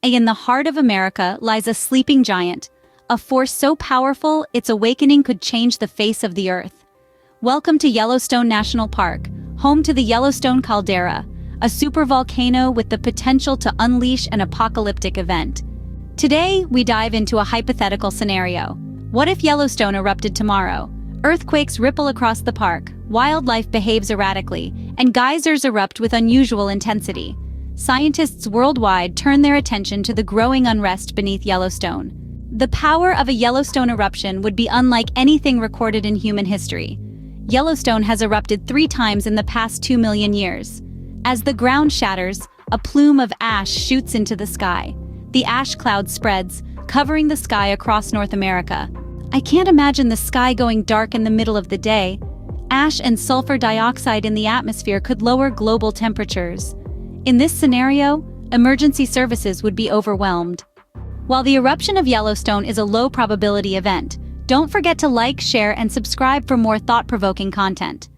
and in the heart of America lies a sleeping giant, a force so powerful its awakening could change the face of the earth. Welcome to Yellowstone National Park, home to the Yellowstone Caldera, a supervolcano with the potential to unleash an apocalyptic event. Today, we dive into a hypothetical scenario. What if Yellowstone erupted tomorrow? Earthquakes ripple across the park, wildlife behaves erratically, and geysers erupt with unusual intensity. Scientists worldwide turn their attention to the growing unrest beneath Yellowstone. The power of a Yellowstone eruption would be unlike anything recorded in human history. Yellowstone has erupted 3 times in the past 2 million years. As the ground shatters, a plume of ash shoots into the sky. The ash cloud spreads, covering the sky across North America. I can't imagine the sky going dark in the middle of the day. Ash and sulfur dioxide in the atmosphere could lower global temperatures. In this scenario, emergency services would be overwhelmed. While the eruption of Yellowstone is a low-probability event, don't forget to like, share, and subscribe for more thought-provoking content.